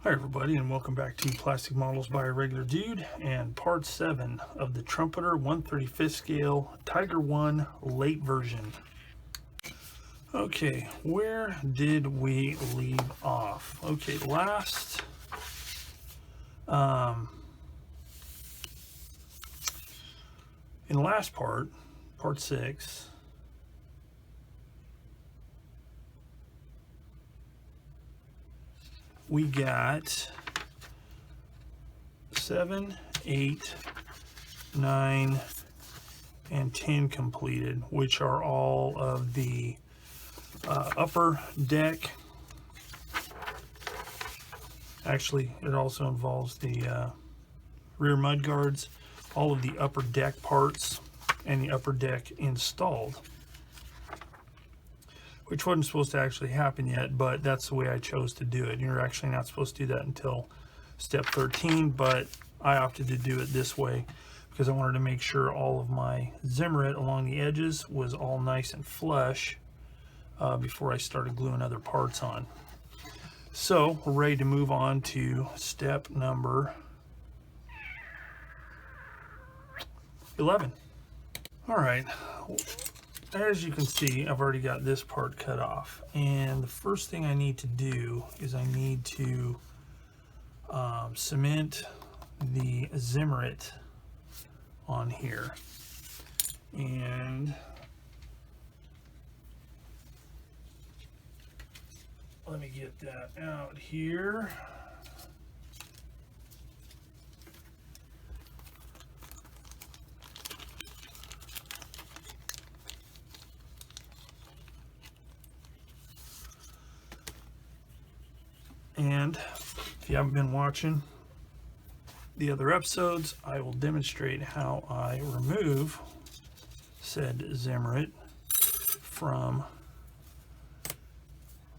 Hi everybody, and welcome back to Plastic Models by a Regular Dude and part 7 of the Trumpeter 1/35 scale Tiger 1 late version. Okay, where did we leave off? Okay, in the last part 6, we got 7, 8, 9, and 10 completed, which are all of the upper deck. Actually, it also involves the rear mud guards, all of the upper deck parts, and the upper deck installed, which wasn't supposed to actually happen yet, but that's the way I chose to do it. You're actually not supposed to do that until step 13, but I opted to do it this way because I wanted to make sure all of my zimmerit along the edges was all nice and flush before I started gluing other parts on. So we're ready to move on to step number 11. All right, as you can see, I've already got this part cut off, and the first thing I need to do is I need to cement the zimmerit on here. And let me get that out here. And if you haven't been watching the other episodes, I will demonstrate how I remove said zimmerit from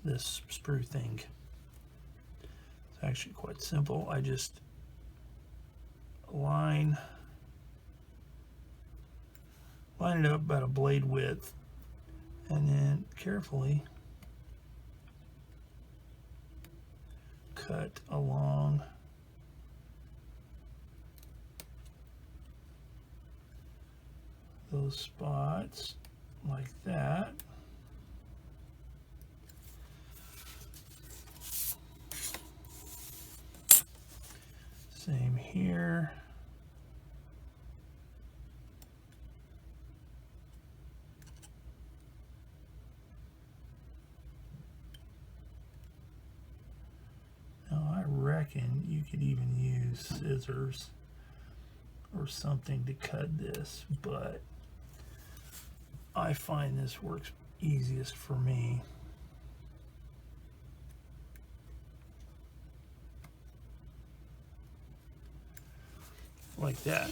this sprue thing. It's actually quite simple. I just line it up about a blade width, and then carefully cut along those spots like that. Same here. Now I reckon you could even use scissors or something to cut this, but I find this works easiest for me. Like that.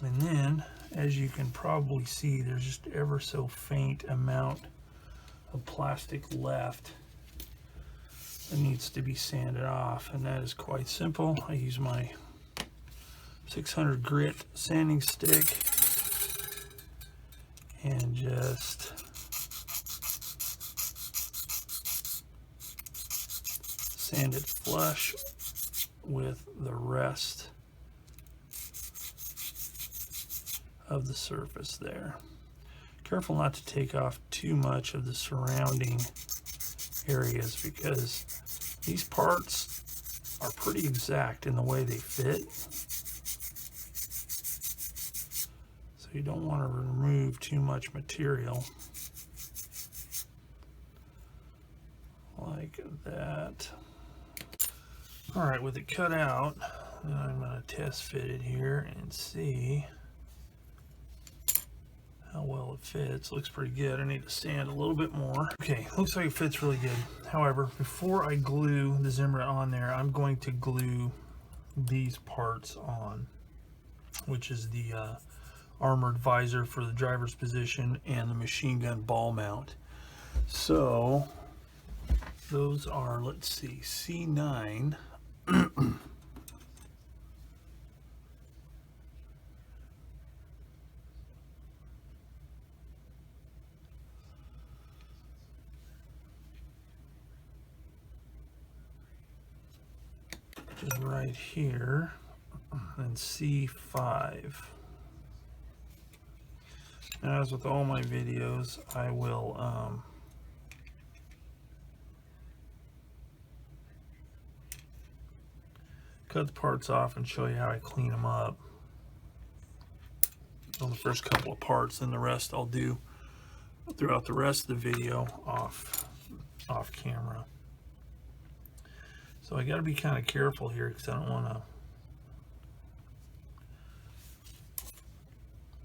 And then, as you can probably see, there's just ever so faint amount of plastic left that needs to be sanded off, and that is quite simple. I use my 600 grit sanding stick and just sand it flush with the rest of the surface there. Careful not to take off too much of the surrounding areas, because these parts are pretty exact in the way they fit. So you don't want to remove too much material like that. All right, with it cut out, then I'm going to test fit it here and see how well it fits. Looks pretty good. I need to sand a little bit more. Okay, looks like it fits really good. However, before I glue the zimmerit on there, I'm going to glue these parts on, which is the armored visor for the driver's position and the machine gun ball mount. So those are, let's see, C9. is right here, and C5. Now, as with all my videos, I will cut the parts off and show you how I clean them up on the first couple of parts, and the rest I'll do throughout the rest of the video off camera. So I got to be kind of careful here because I don't want to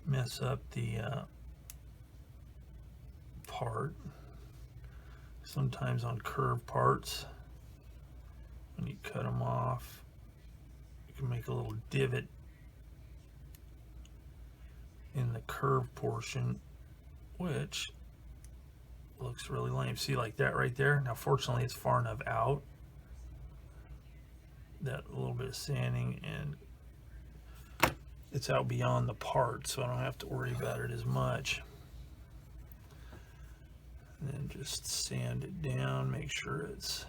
mess up the part. Sometimes on curved parts, when you cut them off, you can make a little divot in the curved portion, which looks really lame. See, like that right there? Now fortunately it's far enough out that a little bit of sanding and it's out beyond the part, so I don't have to worry about it as much. And then just sand it down, make sure it's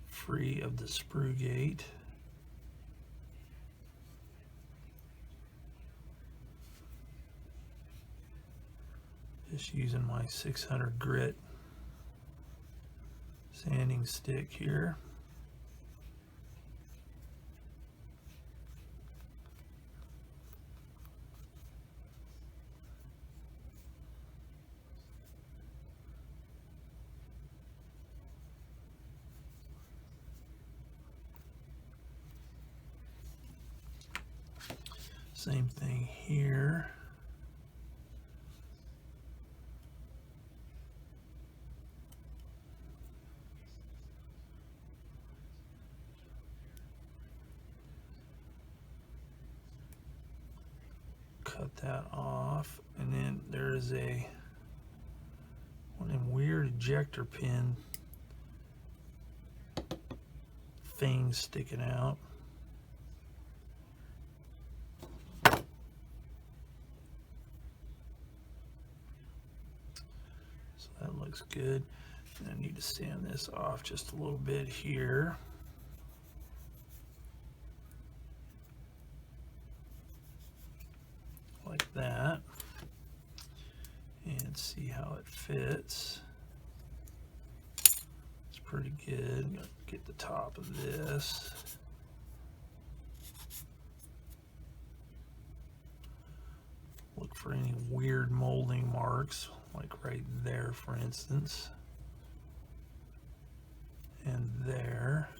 free of the sprue gate. Just using my 600 grit sanding stick here. Same thing here. Cut that off, and then there is one of them weird ejector pin things sticking out. So that looks good. And I need to sand this off just a little bit here. Like that, and see how it fits. It's pretty good. Get the top of this. Look for any weird molding marks, like right there, for instance, and there.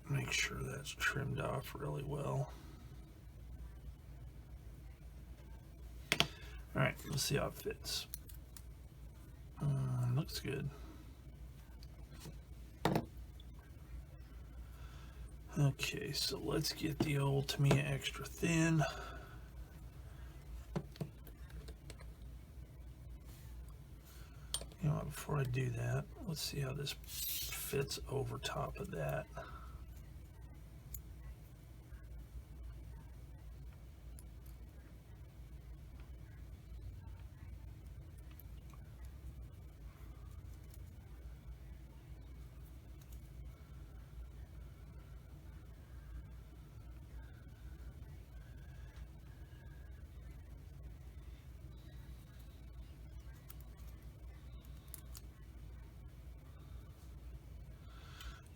Make sure that's trimmed off really well. All right, let's see how it fits. Looks good. Okay, so let's get the old Tamiya extra thin. You know what, before I do that, let's see how this fits over top of that.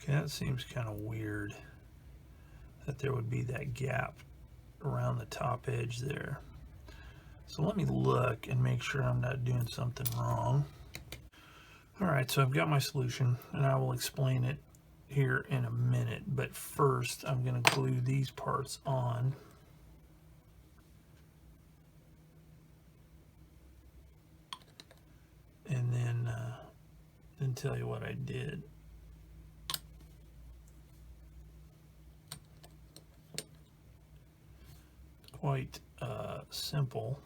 Okay, that seems kind of weird that there would be that gap around the top edge there. So let me look and make sure I'm not doing something wrong. All right, so I've got my solution and I will explain it here in a minute, but first I'm going to glue these parts on. And then tell you what I did. quite simple,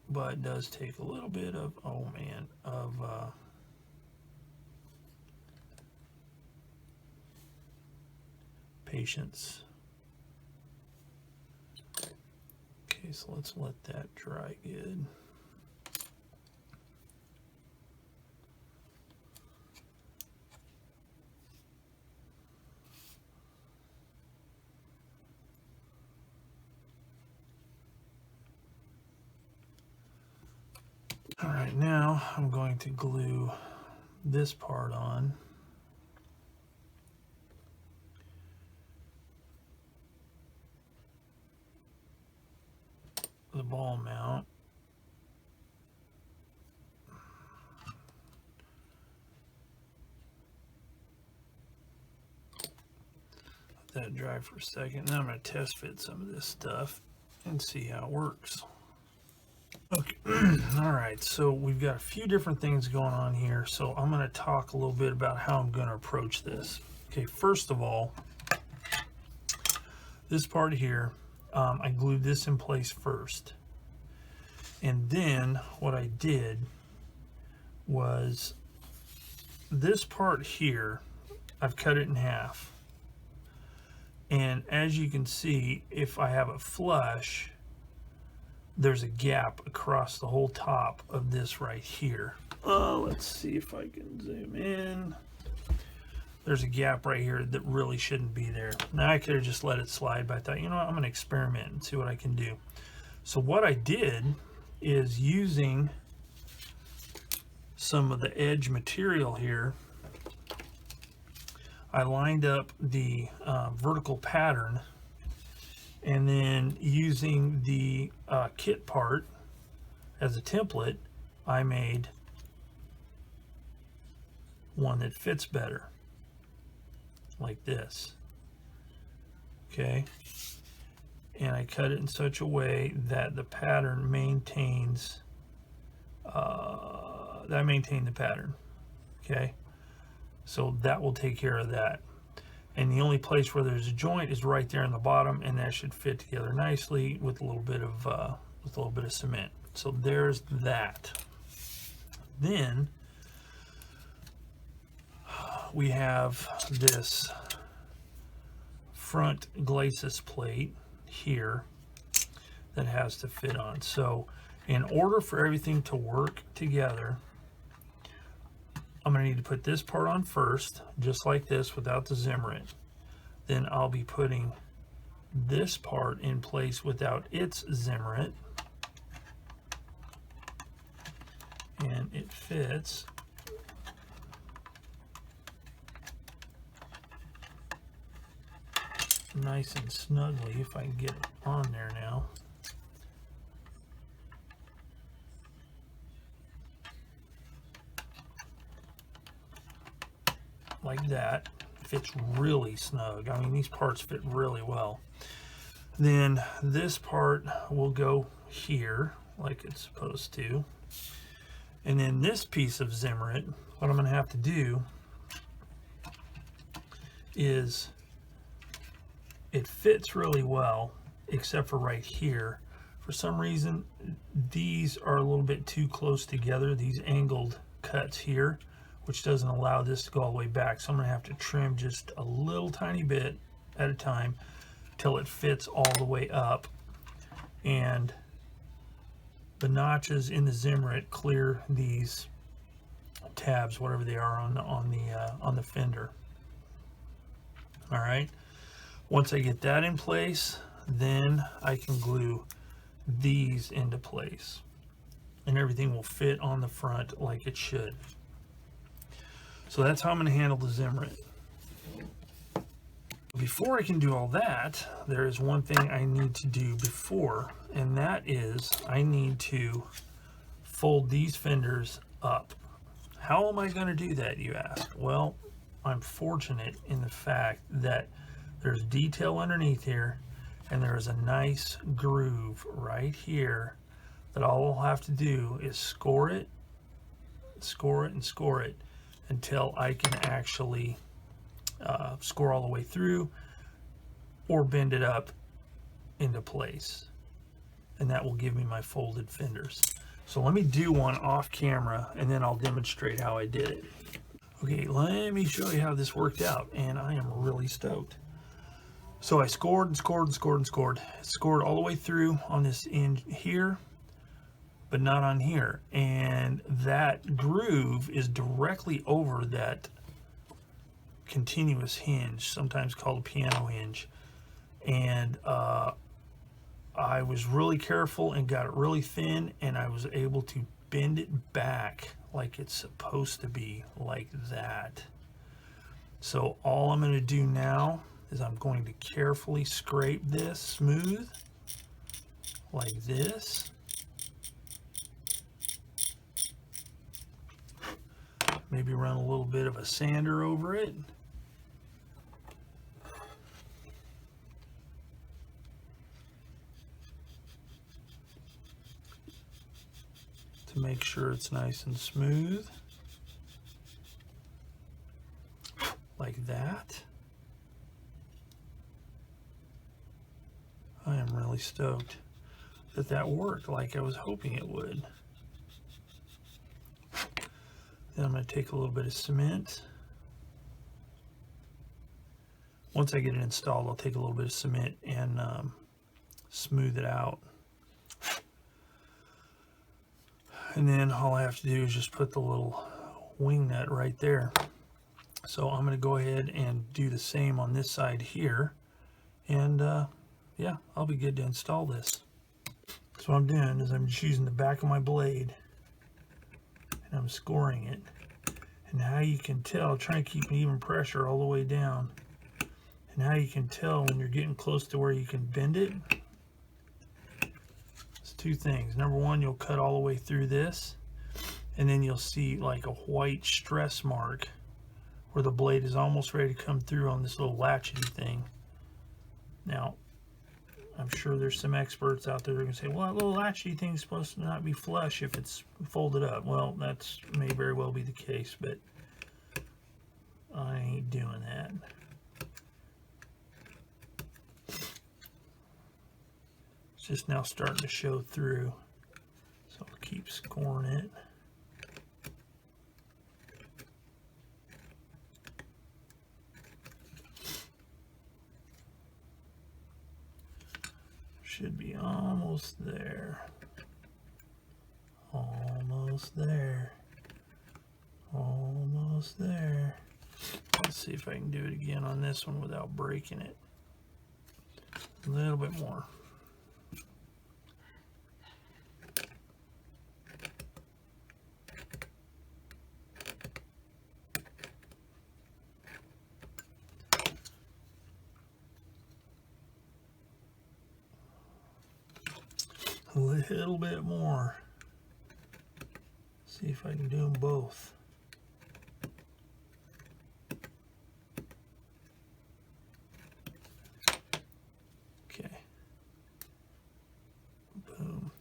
but it does take a little bit of, oh man, of patience. Okay, so let's let that dry good. All right, now I'm going to glue this part on. The ball mount. Let that dry for a second. Now I'm going to test fit some of this stuff and see how it works. Okay, all right, so we've got a few different things going on here, so I'm going to talk a little bit about how I'm going to approach this. Okay, first of all, this part here, I glued this in place first. And then what I did was this part here, I've cut it in half. And as you can see, if I have it flush, there's a gap across the whole top of this right here. Let's see if I can zoom in. There's a gap right here that really shouldn't be there. Now I could have just let it slide, but I thought, you know what, I'm going to experiment and see what I can do. So what I did is, using some of the edge material here, I lined up the vertical pattern, and then using the kit part as a template, I made one that fits better, like this. Okay, and I cut it in such a way that the pattern maintains, that I maintain the pattern. Okay, so that will take care of that. And the only place where there's a joint is right there in the bottom, and that should fit together nicely with a little bit of cement. So there's that. Then we have this front glacis plate here that has to fit on. So in order for everything to work together, I'm going to need to put this part on first, just like this, without the zimmerit. Then I'll be putting this part in place without its zimmerit. And it fits. Nice and snugly, if I can get it on there now. Like that. Fits really snug. I mean, these parts fit really well. Then this part will go here like it's supposed to. And then this piece of zimmerit, what I'm going to have to do is, it fits really well except for right here. For some reason, these are a little bit too close together, these angled cuts here, which doesn't allow this to go all the way back. So I'm going to have to trim just a little tiny bit at a time till it fits all the way up. And the notches in the zimmerit clear these tabs, whatever they are, on the fender. All right. Once I get that in place, then I can glue these into place, and everything will fit on the front like it should. So that's how I'm going to handle the zimmerit. Before I can do all that, there is one thing I need to do before, and that is I need to fold these fenders up. How am I going to do that, you ask? Well, I'm fortunate in the fact that there's detail underneath here, and there's a nice groove right here that all I'll have to do is score it, and score it until I can actually score all the way through, or bend it up into place, and that will give me my folded fenders. So let me do one off camera and then I'll demonstrate how I did it. Okay, let me show you how this worked out, and I am really stoked. So I scored and scored and scored and scored. Scored all the way through on this end here, but not on here. And that groove is directly over that continuous hinge, sometimes called a piano hinge. And I was really careful and got it really thin, and I was able to bend it back like it's supposed to be, like that. So all I'm going to do now is I'm going to carefully scrape this smooth like this. Maybe run a little bit of a sander over it. To make sure it's nice and smooth. Like that. I am really stoked that that worked like I was hoping it would. Then I'm going to take a little bit of cement. Once I get it installed, I'll take a little bit of cement and smooth it out. And then all I have to do is just put the little wing nut right there. So I'm going to go ahead and do the same on this side here. And yeah, I'll be good to install this. So what I'm doing is I'm just using the back of my blade and I'm scoring it. And how you can tell, trying to keep an even pressure all the way down. And how you can tell when you're getting close to where you can bend it. It's two things. Number one, you'll cut all the way through this, and then you'll see like a white stress mark where the blade is almost ready to come through on this little latchety thing. Now, I'm sure there's some experts out there that are going to say, well, that little latchety thing is supposed to not be flush if it's folded up. Well, that's may very well be the case, but I ain't doing that. It's just now starting to show through, so I'll keep scoring it. Should be almost there. Almost there. Almost there. Let's see if I can do it again on this one without breaking it. A little bit more. A little bit more. See if I can do them both. Okay. Boom.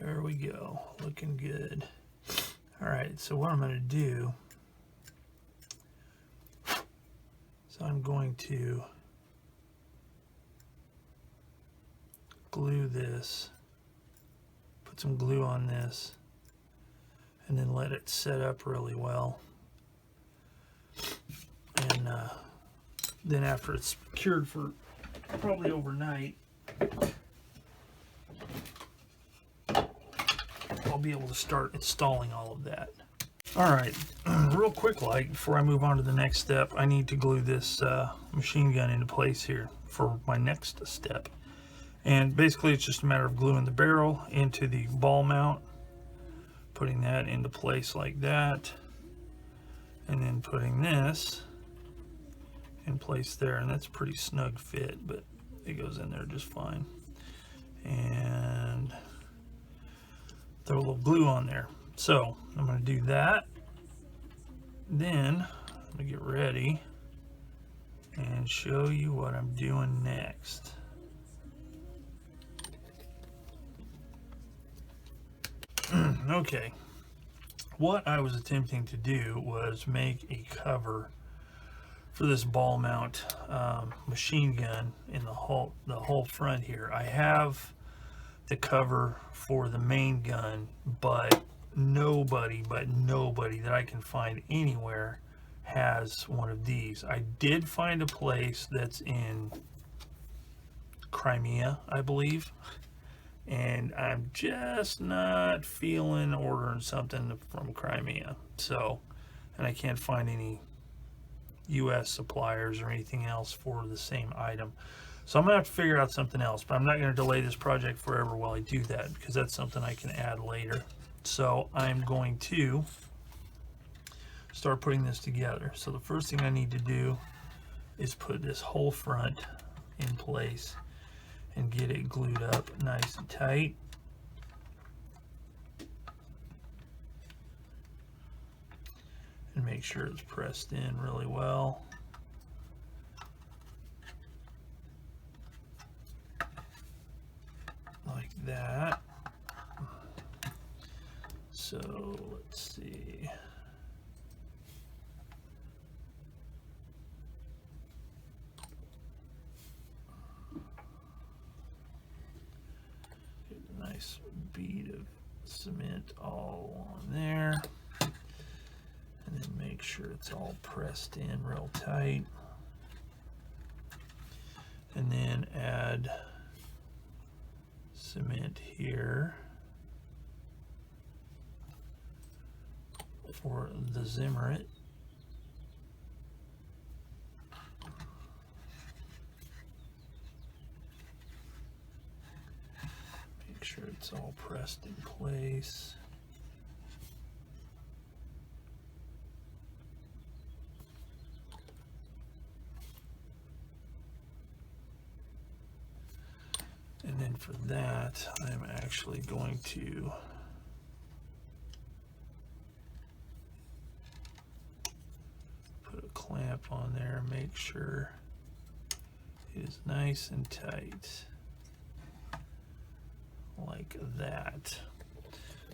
There we go. Looking good. All right, so what I'm going to do is I'm going to glue this, put some glue on this, and then let it set up really well. And then after it's cured for probably overnight, I'll be able to start installing all of that. All right, real quick, like before I move on to the next step, I need to glue this machine gun into place here for my next step. And basically it's just a matter of gluing the barrel into the ball mount, putting that into place like that, and then putting this in place there. And that's a pretty snug fit, but it goes in there just fine. And throw a little glue on there. So I'm going to do that. Then I'm going to get ready and show you what I'm doing next. Okay, what I was attempting to do was make a cover for this ball mount machine gun in the whole front here. I have the cover for the main gun, but nobody that I can find anywhere has one of these. I did find a place that's in Crimea, I believe, and I'm just not feeling ordering something from Crimea. So, and I can't find any US suppliers or anything else for the same item. So I'm gonna have to figure out something else, but I'm not gonna delay this project forever while I do that, because that's something I can add later. So I'm going to start putting this together. So the first thing I need to do is put this whole front in place and get it glued up nice and tight. And make sure it's pressed in really well. Like that. So let's see. Get a nice bead of cement all on there. And then make sure it's all pressed in real tight. And then add cement here for the zimmerit. Make sure it's all pressed in place. And then for that, I'm actually going to put a clamp on there, make sure it is nice and tight, like that.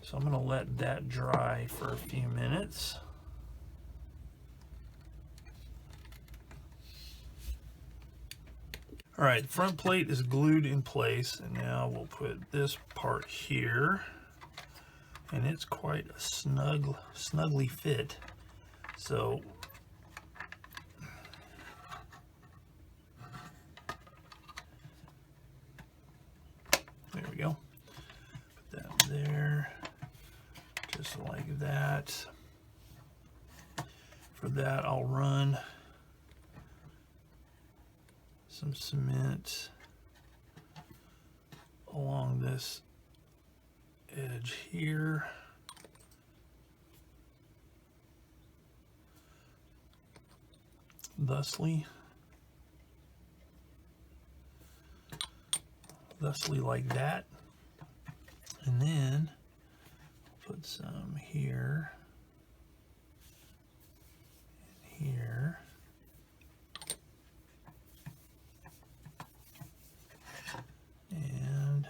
So I'm going to let that dry for a few minutes. All right, the front plate is glued in place, and now we'll put this part here, and it's quite a snugly fit. So there we go. Put that there, just like that. For that, I'll run some cement along this edge here. Thusly like that. And then put some here and here. And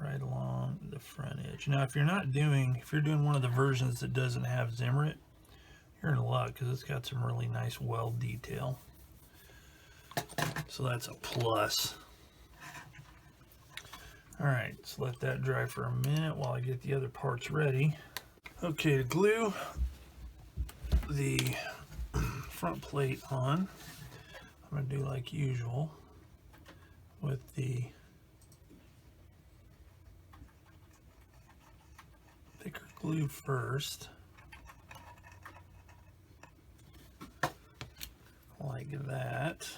right along the front edge. Now, if you're doing one of the versions that doesn't have zimmerit, you're in luck, because it's got some really nice weld detail. So that's a plus. All right, let's let that dry for a minute while I get the other parts ready. Okay, to glue the front plate on, I'm going to do like usual with the thicker glue first, like that.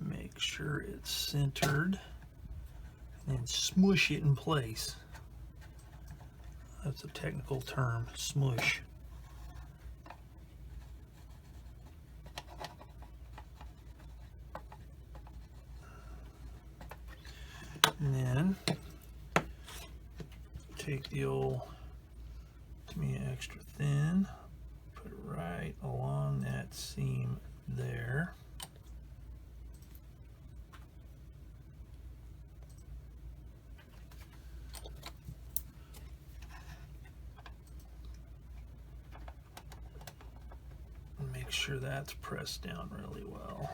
Make sure it's centered, and then smush it in place. That's a technical term, smush. And then take the old extra thin, put it right along that seam there. And make sure that's pressed down really well.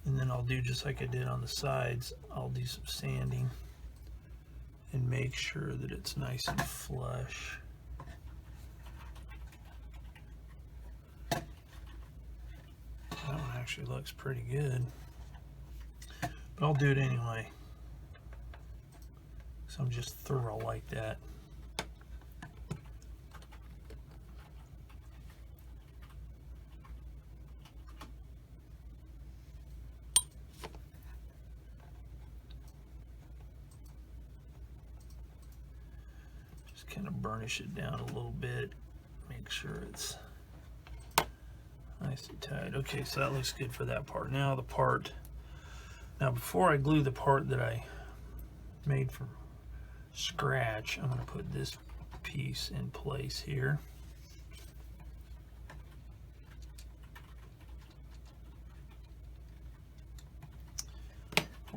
And then I'll do just like I did on the sides, I'll do some sanding and make sure that it's nice and flush. That one actually looks pretty good, but I'll do it anyway, because I'm just thorough like that. Kind of burnish it down a little bit, make sure it's nice and tight. Okay, so that looks good for that part. Now before I glue the part that I made from scratch, I'm going to put this piece in place here.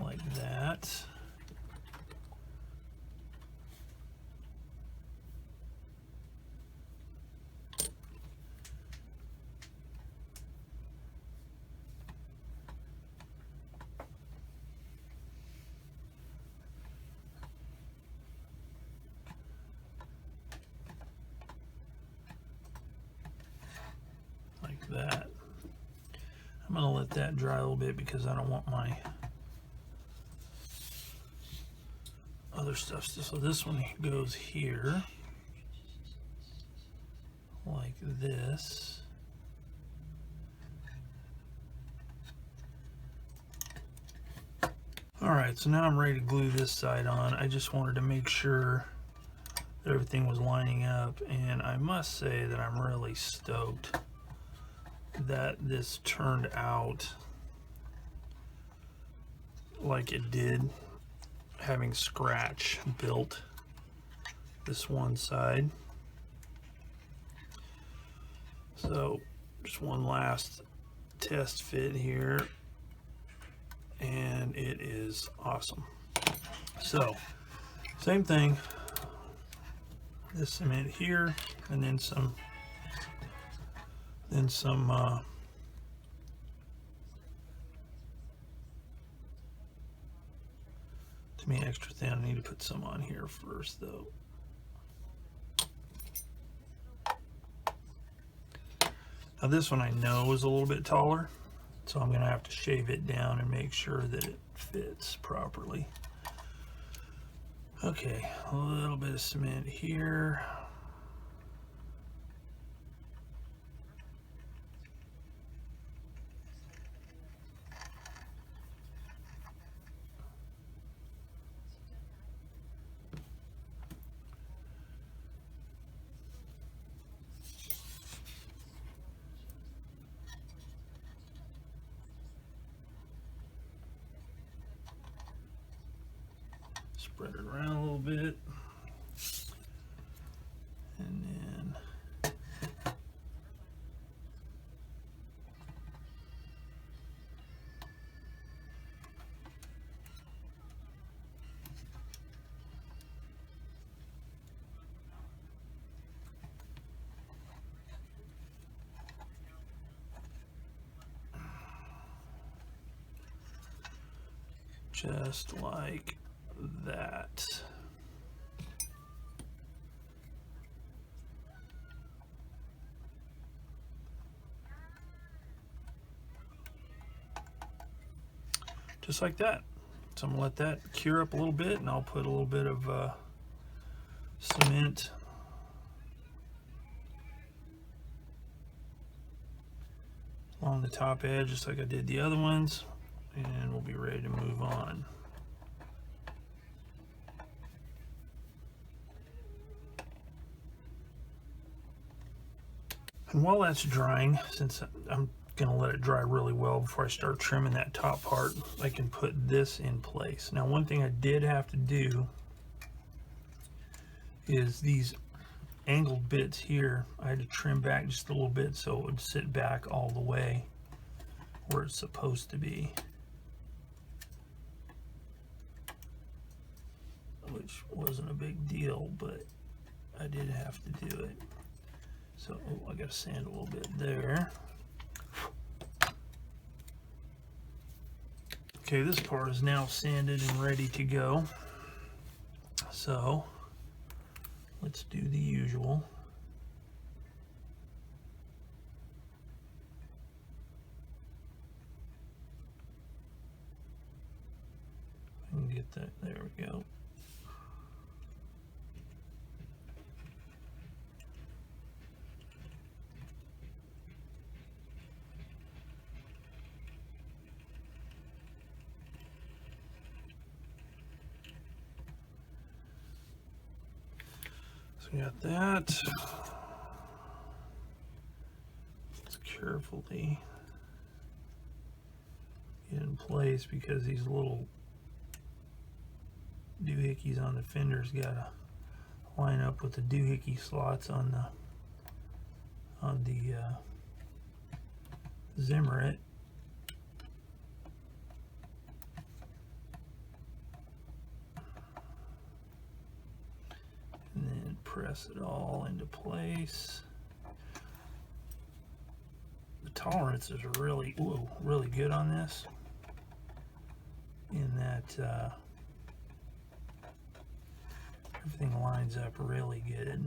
Like that. That. I'm going to let that dry a little bit because I don't want my other stuff. So this one goes here like this. Alright, so now I'm ready to glue this side on. I just wanted to make sure that everything was lining up, and I must say that I'm really stoked that this turned out like it did, having scratch built this one side. So just one last test fit here, and it is awesome. So same thing, this cement here, and then some to me extra thin. I need to put some on here first though. Now this one I know is a little bit taller, so I'm going to have to shave it down and make sure that it fits properly. Okay, a little bit of cement here. Spread it around a little bit, and then just like that. Just like that. So I'm gonna let that cure up a little bit, and I'll put a little bit of cement along the top edge, just like I did the other ones, and we'll be ready to move on. And while that's drying, since I'm going to let it dry really well before I start trimming that top part, I can put this in place. Now, one thing I did have to do is these angled bits here. I had to trim back just a little bit so it would sit back all the way where it's supposed to be, which wasn't a big deal, but I did have to do it. So I got to sand a little bit there. Okay, this part is now sanded and ready to go. So let's do the usual. I can get that, there we go. So we got that. Let's carefully get in place because these little doohickeys on the Fender's got to line up with the doohickey slots on the zimmerit. And then press it all into place. The tolerances are really good on this, in that everything lines up really good.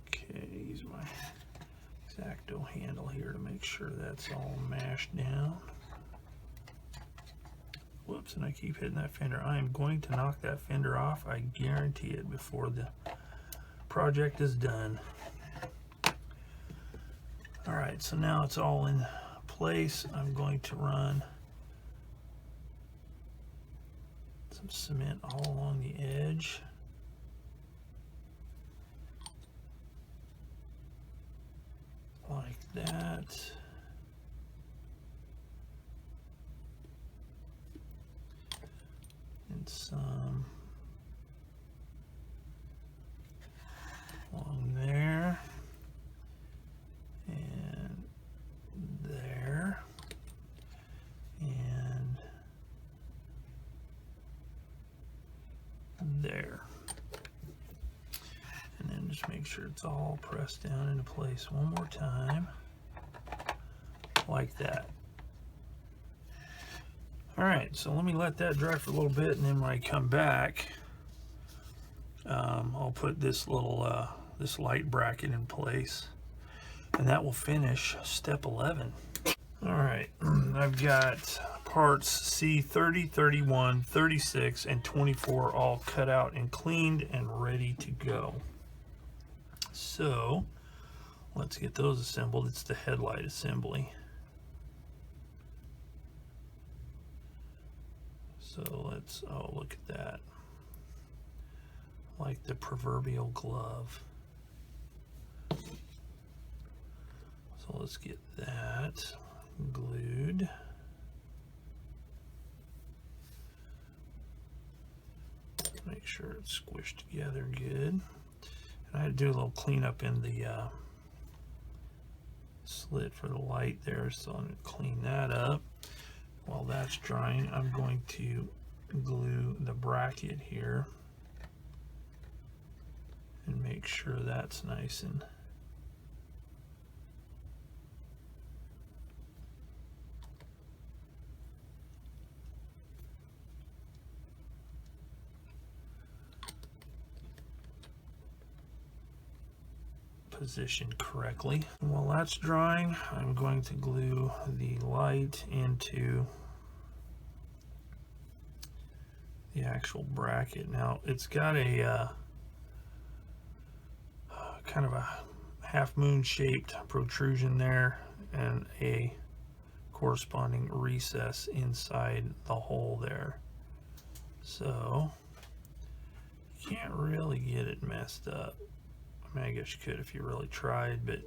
Okay, use my X-Acto handle here to make sure that's all mashed down. Whoops, and I keep hitting that fender. I am going to knock that fender off, I guarantee it, before the project is done. Alright, so now it's all in place. I'm going to run some cement all along the edge. Like that. And some along there. And there. And there. And then just make sure it's all pressed down into place one more time, like that. All right, so let me let that dry for a little bit, and then when I come back, I'll put this little this light bracket in place, and that will finish step 11. All right, I've got parts C 30, 31, 36, and 24 all cut out and cleaned and ready to go. So let's get those assembled. It's the headlight assembly. So let's, oh, look at that. Like the proverbial glove. So let's get that glued. Make sure it's squished together good. And I had to do a little cleanup in the slit for the light there, so I'm going to clean that up. While that's drying, I'm going to glue the bracket here and make sure that's nice and positioned correctly. And while that's drying, I'm going to glue the light into the actual bracket. Now it's got a kind of a half moon shaped protrusion there and a corresponding recess inside the hole there, so you can't really get it messed up. I mean, I guess you could if you really tried, but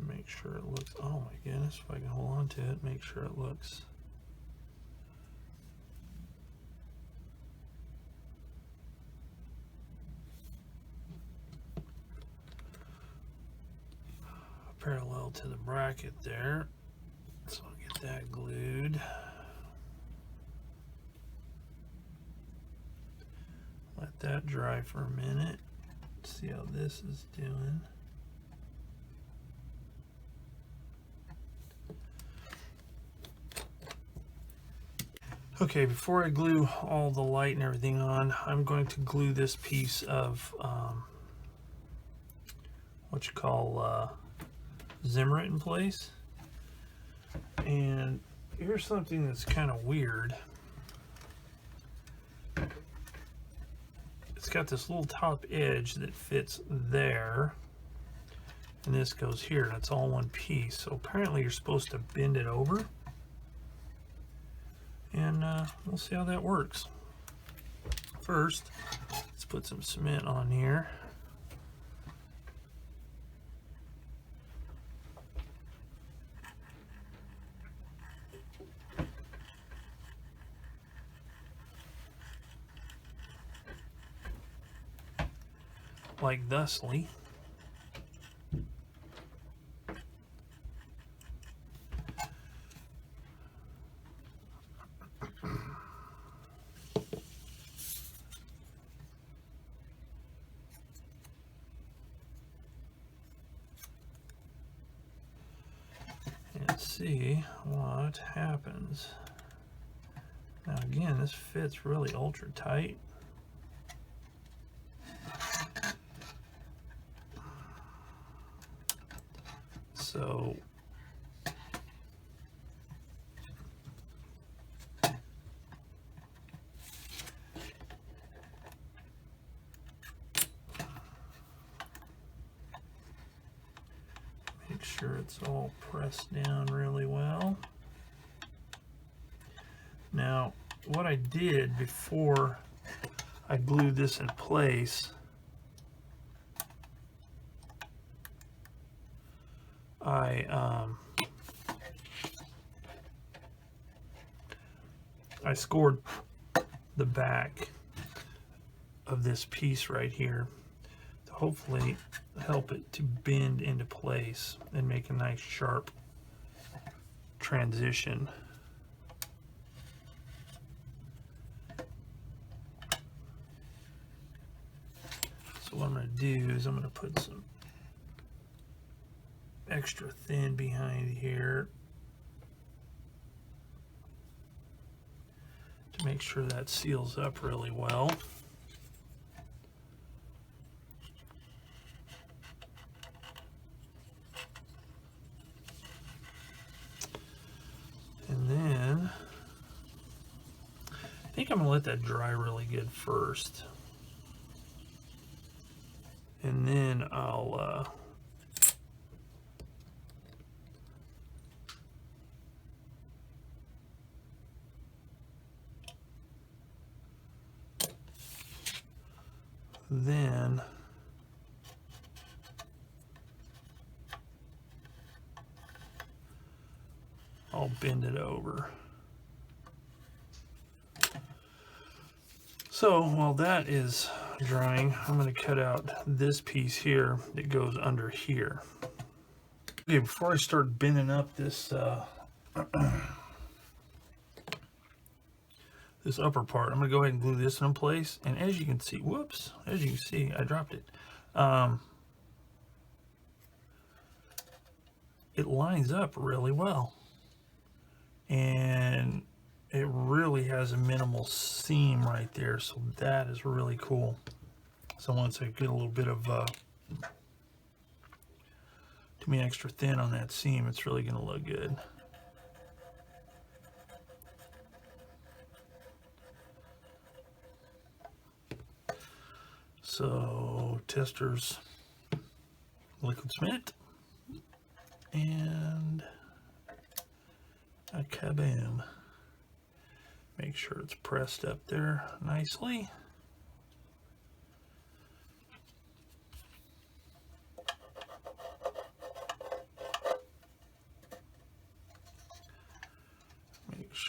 make sure it looks, oh my goodness, if I can hold on to it, make sure it looks parallel to the bracket there. So I'll get that glued. Let that dry for a minute. See how this is doing. Okay, before I glue all the light and everything on, I'm going to glue this piece of what you call zimmerit in place. And here's something that's kind of weird. It's got this little top edge that fits there, and this goes here, and it's all one piece. So apparently you're supposed to bend it over, and we'll see how that works. First, let's put some cement on here. Like thusly. And see what happens. Now again, this fits really ultra tight. So make sure it's all pressed down really well. Now, what I did before I glued this in place, I scored the back of this piece right here to hopefully help it to bend into place and make a nice sharp transition. So what I'm going to do is I'm going to put some extra thin behind here to make sure that seals up really well. And then I think I'm going to let that dry really good first. And then I'll then I'll bend it over. So while that is drying, I'm going to cut out this piece here that goes under here. Okay, before I start bending up this this upper part, I'm going to go ahead and glue this in place. And as you can see, whoops, as you can see, I dropped it. It lines up really well. And it really has a minimal seam right there, so that is really cool. So once I get a little bit of to me extra thin on that seam, it's really going to look good. So testers, liquid cement, and a kaboom. Make sure it's pressed up there nicely.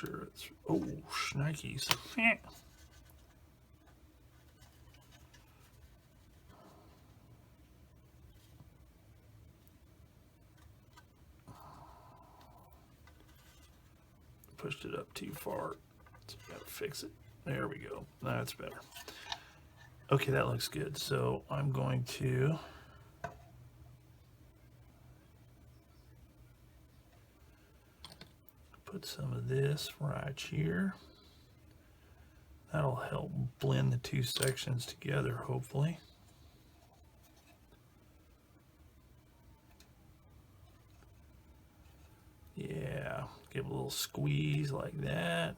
sure it's, oh, shnikes. Pushed it up too far, so gotta fix it. There we go, that's better. Okay, that looks good. So I'm going to put some of this right here. That'll help blend the two sections together, hopefully. Yeah, give a little squeeze like that.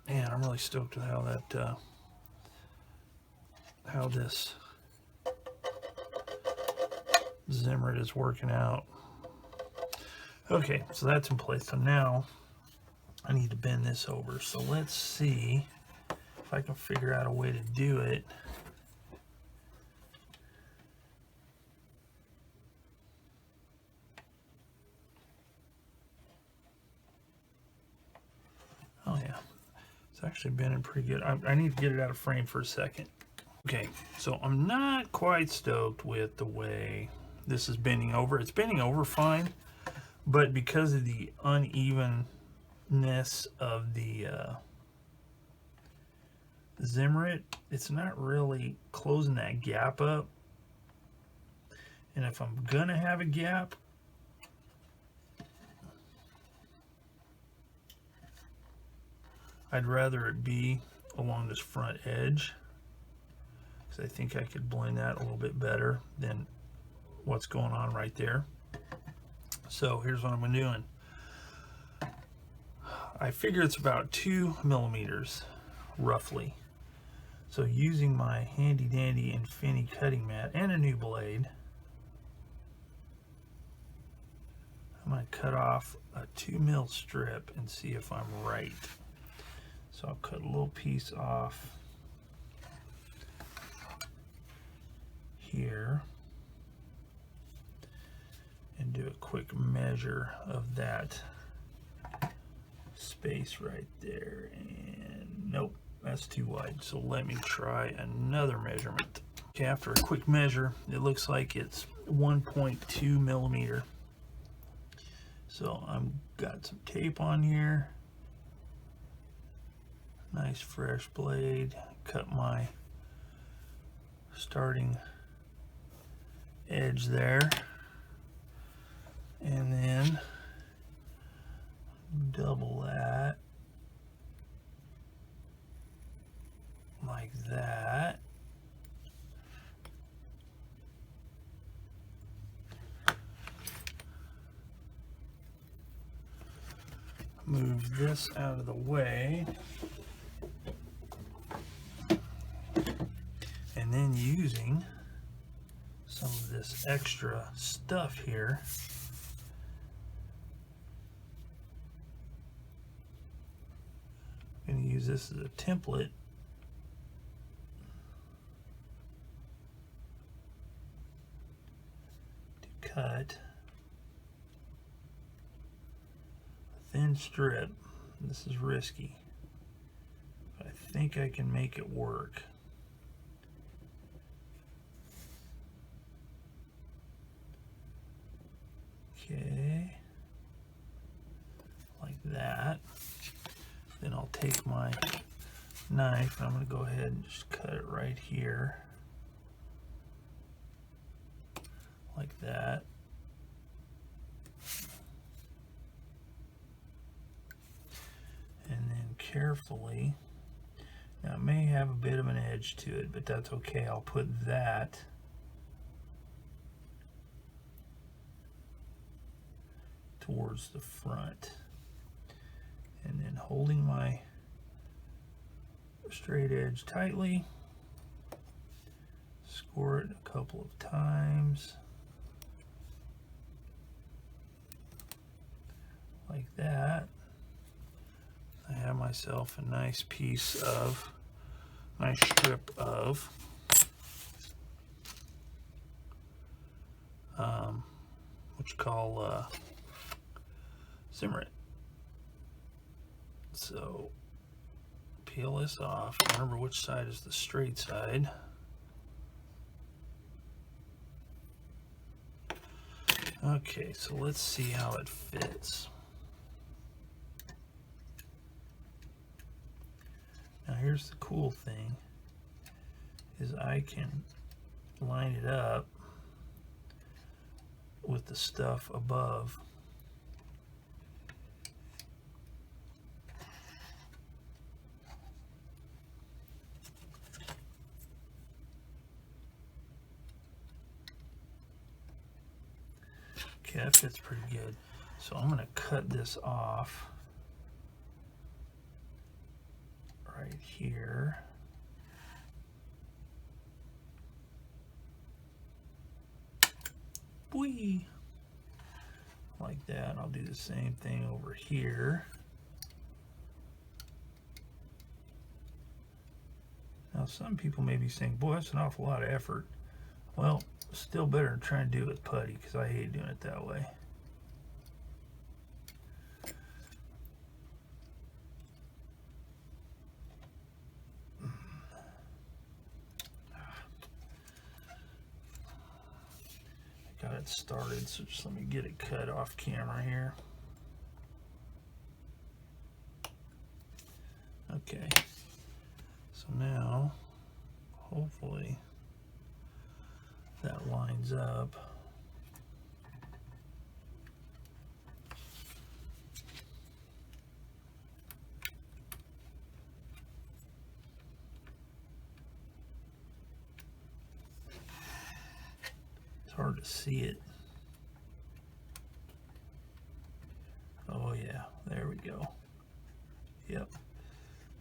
Man, I'm really stoked with how that, how this zimmerit is working out. Okay, so that's in place. So now I need to bend this over. So let's see if I can figure out a way to do it. Oh yeah, it's actually bending pretty good. I need to get it out of frame for a second. Okay, so I'm not quite stoked with the way this is bending over. It's bending over fine, but because of the unevenness of the zimmerit, it's not really closing that gap up. And if I'm gonna have a gap, I'd rather it be along this front edge, because I think I could blend that a little bit better than what's going on right there. So here's what I'm doing. I figure it's about 2 millimeters, roughly. So using my handy dandy Infinity cutting mat and a new blade, I'm going to cut off a 2 mil strip and see if I'm right. So I'll cut a little piece off here and do a quick measure of that space right there. And nope, that's too wide. So let me try another measurement. Okay, after a quick measure, it looks like it's 1.2 millimeter. So I've got some tape on here. Nice fresh blade. Cut my starting edge there. And then double that like that. Move this out of the way. And then using some of this extra stuff here, I'm going to use this as a template to cut a thin strip. This is risky, but I think I can make it work. Okay, like that. Then I'll take my knife and I'm going to go ahead and just cut it right here, like that. And then carefully, now it may have a bit of an edge to it, but that's okay. I'll put that towards the front, and then holding my straight edge tightly, score it a couple of times like that. I have myself a nice piece of, nice strip of what you call zimmerit. So peel this off. Remember which side is the straight side. Okay, so let's see how it fits. Now here's the cool thing, is I can line it up with the stuff above. Okay, that fits pretty good. So I'm going to cut this off right here. Whee! Like that. I'll do the same thing over here. Now some people may be saying, boy, that's an awful lot of effort. Well, still better than trying to do it with putty, because I hate doing it that way. I got it started, so just let me get it cut off camera here. Okay, so now hopefully that lines up. It's hard to see it. Oh yeah, there we go. Yep,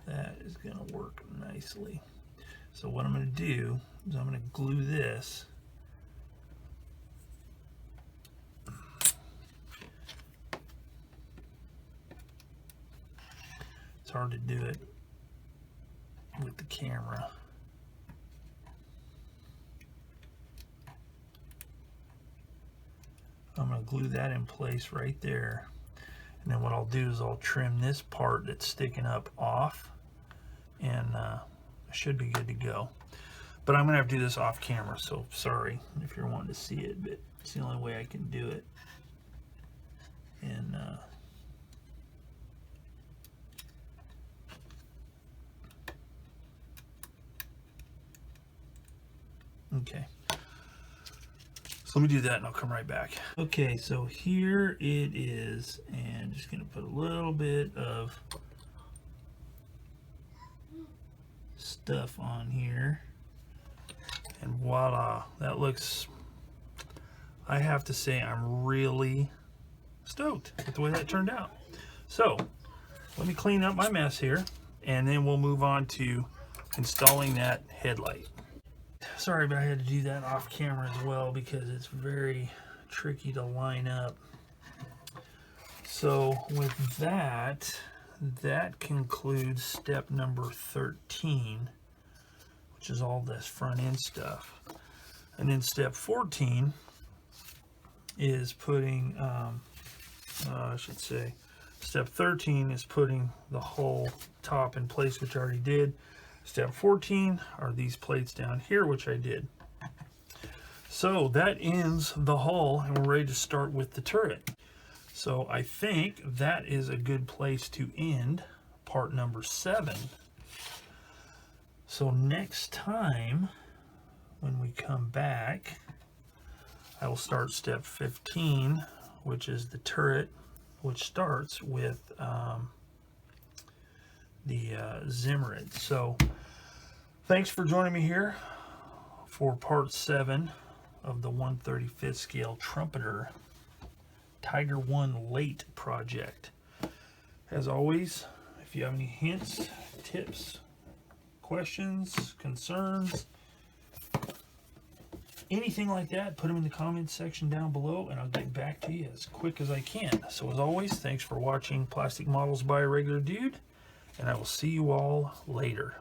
that is gonna work nicely. So what I'm gonna do is I'm gonna glue this It's hard to do it with the camera. I'm going to glue that in place right there. And then what I'll do is I'll trim this part that's sticking up off, and I should be good to go. But I'm going to have to do this off camera, so sorry if you're wanting to see it, but it's the only way I can do it. And okay, so let me do that and I'll come right back. Okay, so here it is, and just gonna put a little bit of stuff on here, and voila, that looks, I have to say, I'm really stoked with the way that turned out. So let me clean up my mess here, and then we'll move on to installing that headlight. Sorry, but I had to do that off camera as well because it's very tricky to line up. So with that, that concludes step number 13, which is all this front end stuff. And then step 14 is putting, I should say, step 13 is putting the whole top in place, which I already did. Step 14 are these plates down here, which I did. So that ends the hull, and we're ready to start with the turret. So I think that is a good place to end part number 7. So next time, when we come back, I will start step 15, which is the turret, which starts with the zimmerit. So thanks for joining me here for part 7 of the 1/35th scale Trumpeter Tiger 1 late project. As always, if you have any hints, tips, questions, concerns, anything like that, put them in the comments section down below, and I'll get back to you as quick as I can. So as always, thanks for watching Plastic Models by a Regular Dude, and I will see you all later.